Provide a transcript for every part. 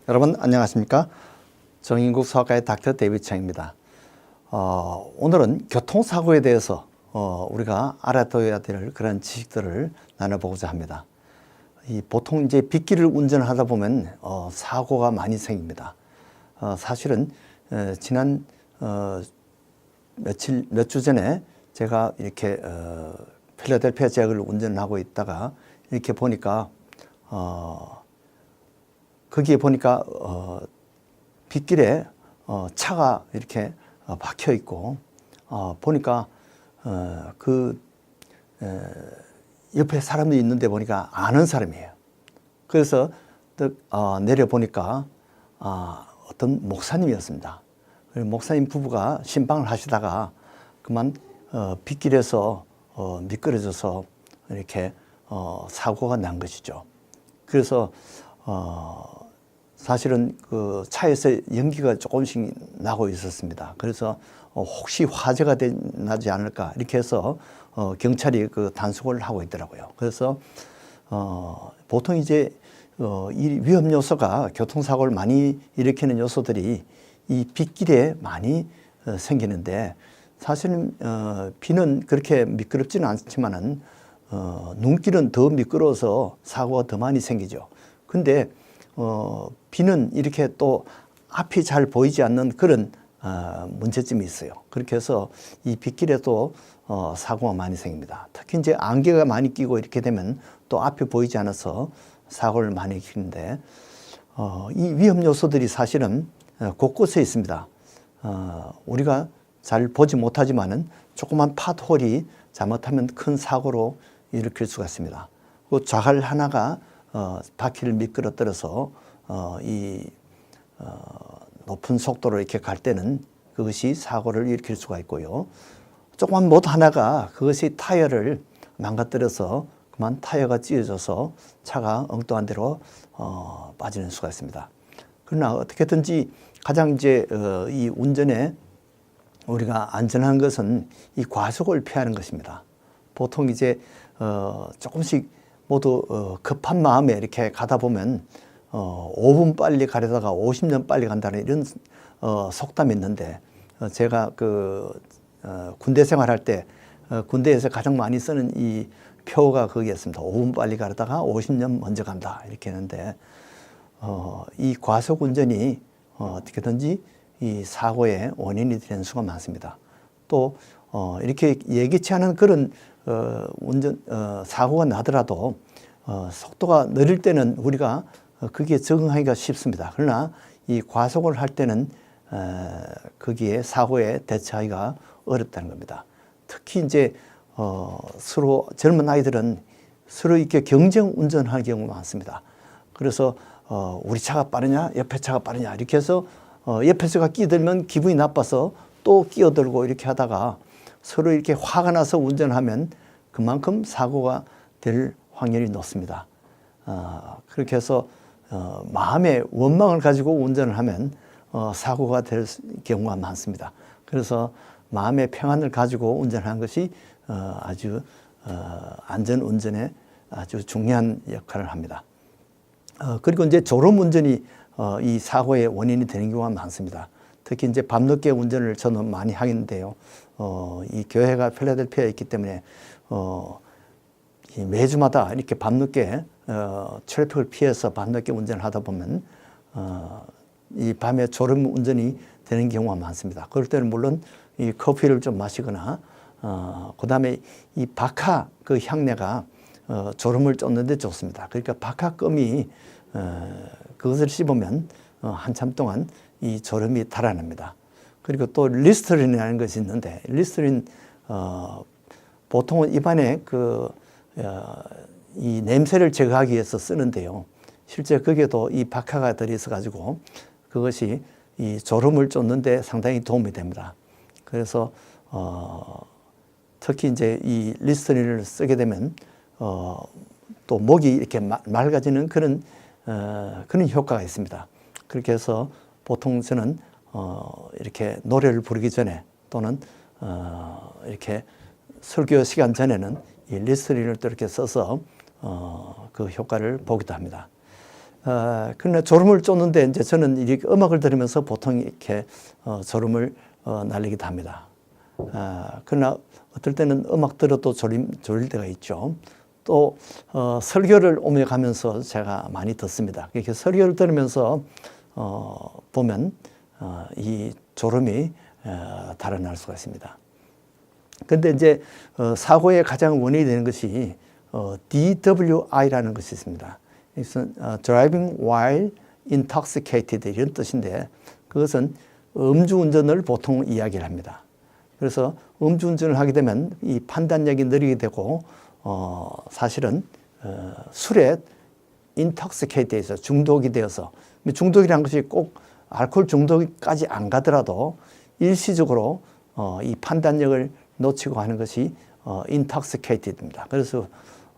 여러분 안녕하십니까? 정인국 수학과의 닥터 데이비창입니다. 오늘은 교통사고에 대해서 우리가 알아둬야 될 그런 지식들을 나눠보고자 합니다. 보통 이제 빗길을 운전하다 보면 사고가 많이 생깁니다. 사실은 지난 몇 주 전에 제가 이렇게 필라델피아 지역을 운전하고 있다가 이렇게 보니까 거기에 보니까 빗길에 차가 이렇게 박혀 있고 보니까 그 옆에 사람들이 있는데 보니까 아는 사람이에요. 그래서 내려 보니까 어떤 목사님이었습니다. 목사님 부부가 신방을 하시다가 그만 빗길에서 미끄러져서 이렇게 사고가 난 것이죠. 그래서 사실은 그 차에서 연기가 조금씩 나고 있었습니다. 그래서 혹시 화재가 나지 않을까 이렇게 해서 경찰이 그 단속을 하고 있더라고요. 그래서 보통 이제 이 위험 요소가 교통사고를 많이 일으키는 요소들이 이 빗길에 많이 생기는데 사실은 비는 그렇게 미끄럽지는 않지만은 눈길은 더 미끄러워서 사고가 더 많이 생기죠. 근데 비는 이렇게 또 앞이 잘 보이지 않는 그런 문제점이 있어요. 그렇게 해서 이 빗길에도 사고가 많이 생깁니다. 특히 이제 안개가 많이 끼고 이렇게 되면 또 앞이 보이지 않아서 사고를 많이 일으키는데 이 위험 요소들이 사실은 곳곳에 있습니다. 우리가 잘 보지 못하지만은 조그만 팟홀이 잘못하면 큰 사고로 일으킬 수가 있습니다. 그 자갈 하나가 바퀴를 미끄러뜨려서 높은 속도로 이렇게 갈 때는 그것이 사고를 일으킬 수가 있고요. 조그만 못 하나가 그것이 타이어를 망가뜨려서 그만 타이어가 찢어져서 차가 엉뚱한 데로 빠지는 수가 있습니다. 그러나 어떻게든지 가장 이제 이 운전에 우리가 안전한 것은 이 과속을 피하는 것입니다. 보통 이제 조금씩 모두 급한 마음에 이렇게 가다 보면 5분 빨리 가려다가 50년 빨리 간다는 이런 속담이 있는데 제가 그 군대 생활할 때 군대에서 가장 많이 쓰는 이 표가 거기였습니다. 5분 빨리 가려다가 50년 먼저 간다 이렇게 했는데 이 과속 운전이 어떻게든지 이 사고의 원인이 되는 수가 많습니다. 또 이렇게 예기치 않은 그런 사고가 나더라도 속도가 느릴 때는 우리가 거기에 적응하기가 쉽습니다. 그러나 이 과속을 할 때는 거기에 사고에 대처하기가 어렵다는 겁니다. 특히 이제 서로 젊은 아이들은 서로 이렇게 경쟁 운전하는 경우가 많습니다. 그래서 우리 차가 빠르냐 옆에 차가 빠르냐 이렇게 해서 옆에 차가 끼들면 기분이 나빠서 또 끼어들고 이렇게 하다가 서로 이렇게 화가 나서 운전하면 그만큼 사고가 될 확률이 높습니다. 그렇게 해서 마음의 원망을 가지고 운전을 하면 사고가 될 경우가 많습니다. 그래서 마음의 평안을 가지고 운전하는 것이 아주 안전 운전에 아주 중요한 역할을 합니다. 그리고 이제 졸음 운전이 이 사고의 원인이 되는 경우가 많습니다. 특히 이제 밤늦게 운전을 저는 많이 하는데요. 이 교회가 필라델피아에 있기 때문에 이 매주마다 이렇게 밤늦게 트래픽을 피해서 밤늦게 운전을 하다 보면 이 밤에 졸음 운전이 되는 경우가 많습니다. 그럴 때는 물론 이 커피를 좀 마시거나 그다음에 이 박하 그 향내가 졸음을 쫓는 데 좋습니다. 그러니까 박하 껌이 그것을 씹으면 한참 동안 이 졸음이 달아납니다. 그리고 또 리스터린이라는 것이 있는데 리스터린 보통은 입안에 이 냄새를 제거하기 위해서 쓰는데요. 실제 거기에도 이 박하가 들어있어 가지고 그것이 이 졸음을 쫓는데 상당히 도움이 됩니다. 그래서 특히 이제 이 리스터린을 쓰게 되면 또 목이 이렇게 맑아지는 그런 효과가 있습니다. 그렇게 해서 보통 저는 이렇게 노래를 부르기 전에 또는 이렇게 설교 시간 전에는 이 리스터린을 또 이렇게 써서 그 효과를 보기도 합니다. 그러나 졸음을 쫓는데 이제 저는 이렇게 음악을 들으면서 보통 이렇게 졸음을 날리기도 합니다. 그러나 어떨 때는 음악 들어도 졸릴 때가 있죠. 또 설교를 오며가면서 제가 많이 듣습니다. 이렇게 설교를 들으면서 보면 이 졸음이 달아날 수가 있습니다. 그런데 이제 사고의 가장 원인이 되는 것이 DWI라는 것이 있습니다. 이것은 Driving While Intoxicated 이런 뜻인데 그것은 음주운전을 보통 이야기를 합니다. 그래서 음주운전을 하게 되면 이 판단력이 느리게 되고 사실은 술에 intoxicated해서 중독이 되어서 중독이라는 것이 꼭 알코올 중독까지 안 가더라도 일시적으로 이 판단력을 놓치고 하는 것이 intoxicated입니다. 그래서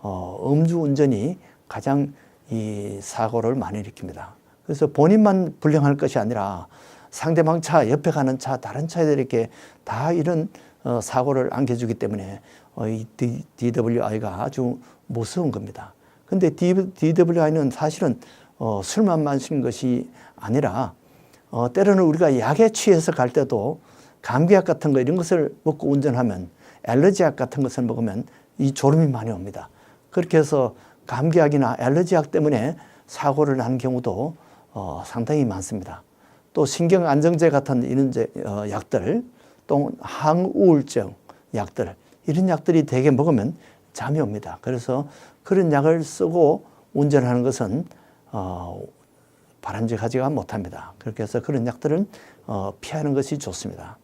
음주운전이 가장 이 사고를 많이 일으킵니다. 그래서 본인만 불량할 것이 아니라 상대방 차, 옆에 가는 차, 다른 차에 이렇게 다 이런 사고를 안겨주기 때문에 이 DWI가 아주 무서운 겁니다. 근데 DWI는 사실은 술만 마시는 것이 아니라 때로는 우리가 약에 취해서 갈 때도 감기약 같은 거 이런 것을 먹고 운전하면 알러지약 같은 것을 먹으면 이 졸음이 많이 옵니다. 그렇게 해서 감기약이나 알러지약 때문에 사고를 난 경우도 상당히 많습니다. 또 신경안정제 같은 이런 약들, 또 항우울증 약들, 이런 약들이 대개 먹으면 잠이 옵니다. 그래서 그런 약을 쓰고 운전하는 것은 바람직하지가 못합니다. 그렇게 해서 그런 약들은 피하는 것이 좋습니다.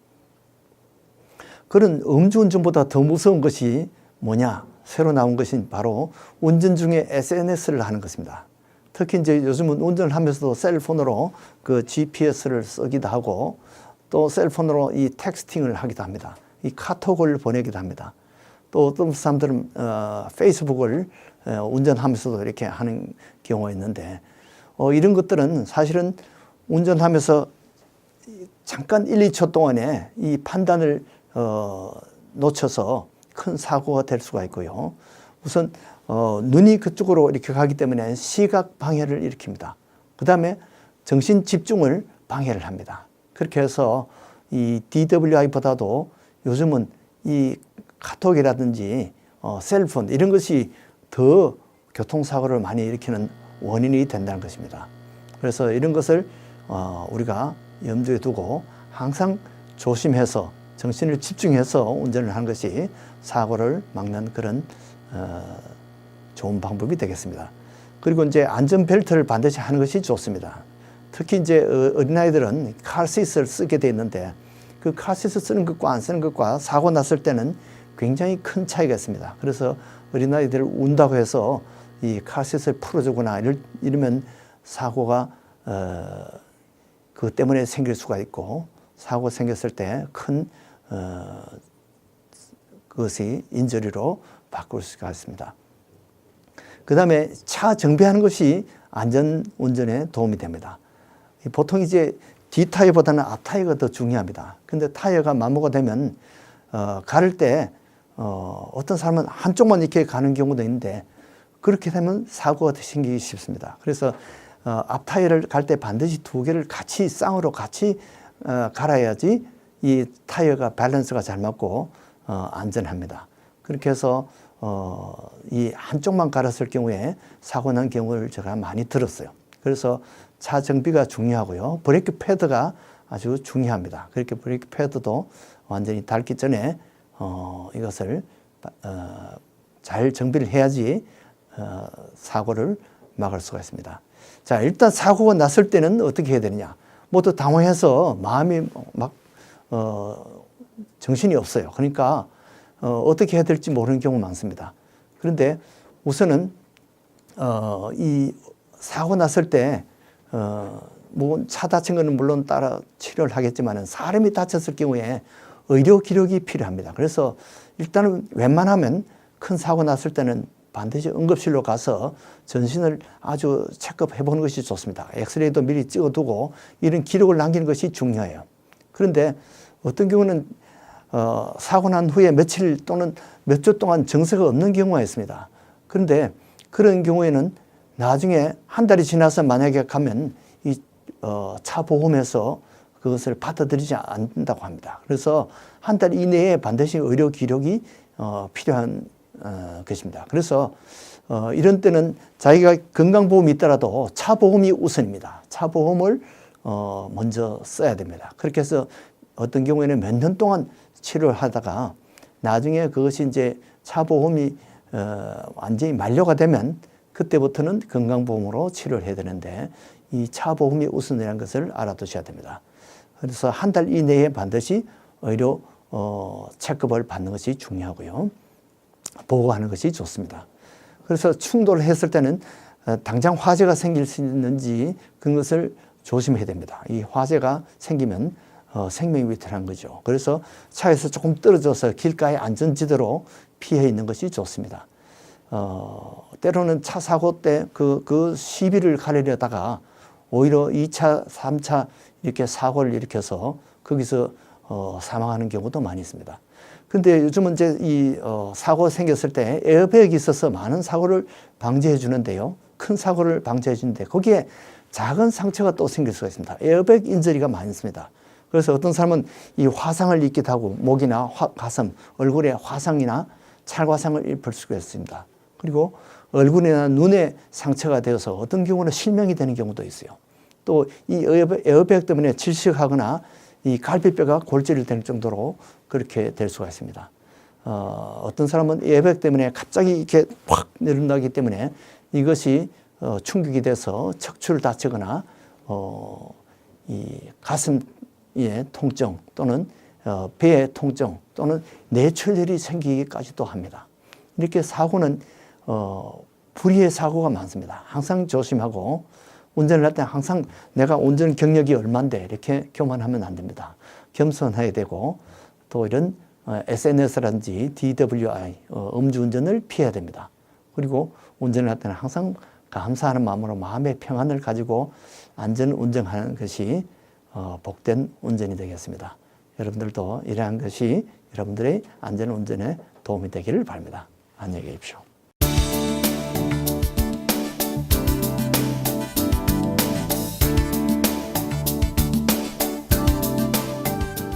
그런 음주운전보다 더 무서운 것이 뭐냐? 새로 나온 것이 바로 운전 중에 SNS를 하는 것입니다. 특히 이제 요즘은 운전을 하면서도 셀폰으로 그 GPS를 쓰기도 하고 또 셀폰으로 이 텍스팅을 하기도 합니다. 이 카톡을 보내기도 합니다. 또 어떤 사람들은 페이스북을 운전하면서도 이렇게 하는 경우가 있는데 이런 것들은 사실은 운전하면서 잠깐 1, 2초 동안에 이 판단을 놓쳐서 큰 사고가 될 수가 있고요. 우선 눈이 그쪽으로 이렇게 가기 때문에 시각 방해를 일으킵니다. 그 다음에 정신 집중을 방해를 합니다. 그렇게 해서 이 DWI보다도 요즘은 이 카톡이라든지 셀폰 이런 것이 더 교통사고를 많이 일으키는 원인이 된다는 것입니다. 그래서 이런 것을 우리가 염두에 두고 항상 조심해서 정신을 집중해서 운전을 하는 것이 사고를 막는 그런 좋은 방법이 되겠습니다. 그리고 이제 안전벨트를 반드시 하는 것이 좋습니다. 특히 이제 어린아이들은 카시트를 쓰게 돼 있는데 그 카시트 쓰는 것과 안 쓰는 것과 사고 났을 때는 굉장히 큰 차이가 있습니다. 그래서 어린아이들을 운다고 해서 이 카시트를 풀어주거나 이러면 사고가 그것 때문에 생길 수가 있고 사고 생겼을 때 큰 그것이 인저리로 바꿀 수가 있습니다. 그 다음에 차 정비하는 것이 안전 운전에 도움이 됩니다. 보통 이제 뒷타이어보다는 앞타이어가 더 중요합니다. 근데 타이어가 마모가 되면 가를 때 어떤 사람은 한쪽만 이렇게 가는 경우도 있는데 그렇게 되면 사고가 생기기 쉽습니다. 그래서 앞타이어를 갈 때 반드시 두 개를 같이 쌍으로 같이 갈아야지 이 타이어가 밸런스가 잘 맞고 안전합니다. 그렇게 해서 이 한쪽만 갈았을 경우에 사고 난 경우를 제가 많이 들었어요. 그래서 차 정비가 중요하고요. 브레이크 패드가 아주 중요합니다. 그렇게 브레이크 패드도 완전히 닳기 전에 이것을 잘 정비를 해야지 사고를 막을 수가 있습니다. 자, 일단 사고가 났을 때는 어떻게 해야 되느냐? 모두 당황해서 마음이 막 정신이 없어요. 그러니까 어떻게 해야 될지 모르는 경우 많습니다. 그런데 우선은 이 사고 났을 때 뭐 차 다친 거는 물론 따라 치료를 하겠지만 사람이 다쳤을 경우에 의료 기록이 필요합니다. 그래서 일단은 웬만하면 큰 사고 났을 때는 반드시 응급실로 가서 전신을 아주 체크해 보는 것이 좋습니다. 엑스레이도 미리 찍어두고 이런 기록을 남기는 것이 중요해요. 그런데 어떤 경우는 사고 난 후에 며칠 또는 몇 주 동안 증세가 없는 경우가 있습니다. 그런데 그런 경우에는 나중에 한 달이 지나서 만약에 가면 이 차 보험에서 그것을 받아들이지 않는다고 합니다. 그래서 한 달 이내에 반드시 의료 기록이 필요한 것입니다. 그래서 이런 때는 자기가 건강보험이 있더라도 차 보험이 우선입니다. 차 보험을 먼저 써야 됩니다. 그렇게 해서 어떤 경우에는 몇 년 동안 치료를 하다가 나중에 그것이 이제 차 보험이 완전히 만료가 되면 그때부터는 건강보험으로 치료를 해야 되는데 이 차 보험이 우선이라는 것을 알아두셔야 됩니다. 그래서 한 달 이내에 반드시 의료 체크업을 받는 것이 중요하고요. 보고하는 것이 좋습니다. 그래서 충돌을 했을 때는 당장 화재가 생길 수 있는지 그것을 조심해야 됩니다. 이 화재가 생기면 생명이 위태로운 거죠. 그래서 차에서 조금 떨어져서 길가의 안전지대로 피해 있는 것이 좋습니다. 때로는 차 사고 때 그 시비를 가리려다가 오히려 2차, 3차 이렇게 사고를 일으켜서 거기서 사망하는 경우도 많이 있습니다. 근데 요즘은 이제 이 사고 생겼을 때 에어백이 있어서 많은 사고를 방지해 주는데요. 큰 사고를 방지해 주는데 거기에 작은 상처가 또 생길 수가 있습니다. 에어백 인저리가 많습니다. 그래서 어떤 사람은 이 화상을 입기도 하고 목이나 가슴, 얼굴에 화상이나 찰과상을 입을 수가 있습니다. 그리고 얼굴이나 눈에 상처가 되어서 어떤 경우는 실명이 되는 경우도 있어요. 또 이 에어백 때문에 질식하거나 이 갈비뼈가 골절이 될 정도로 그렇게 될 수가 있습니다. 어떤 사람은 에어백 때문에 갑자기 이렇게 확 내려나기 때문에 이것이 충격이 돼서 척추를 다치거나 이 가슴의 통증 또는 배의 통증 또는 뇌출혈이 생기기까지도 합니다. 이렇게 사고는 불의의 사고가 많습니다. 항상 조심하고 운전을 할 때 항상 내가 운전 경력이 얼만데 이렇게 교만하면 안 됩니다. 겸손해야 되고 또 이런 SNS라든지 DWI 음주운전을 피해야 됩니다. 그리고 운전을 할 때는 항상 감사하는 마음으로 마음의 평안을 가지고 안전 운전하는 것이 복된 운전이 되겠습니다. 여러분들도 이러한 것이 여러분들의 안전 운전에 도움이 되기를 바랍니다. 안녕히 계십시오.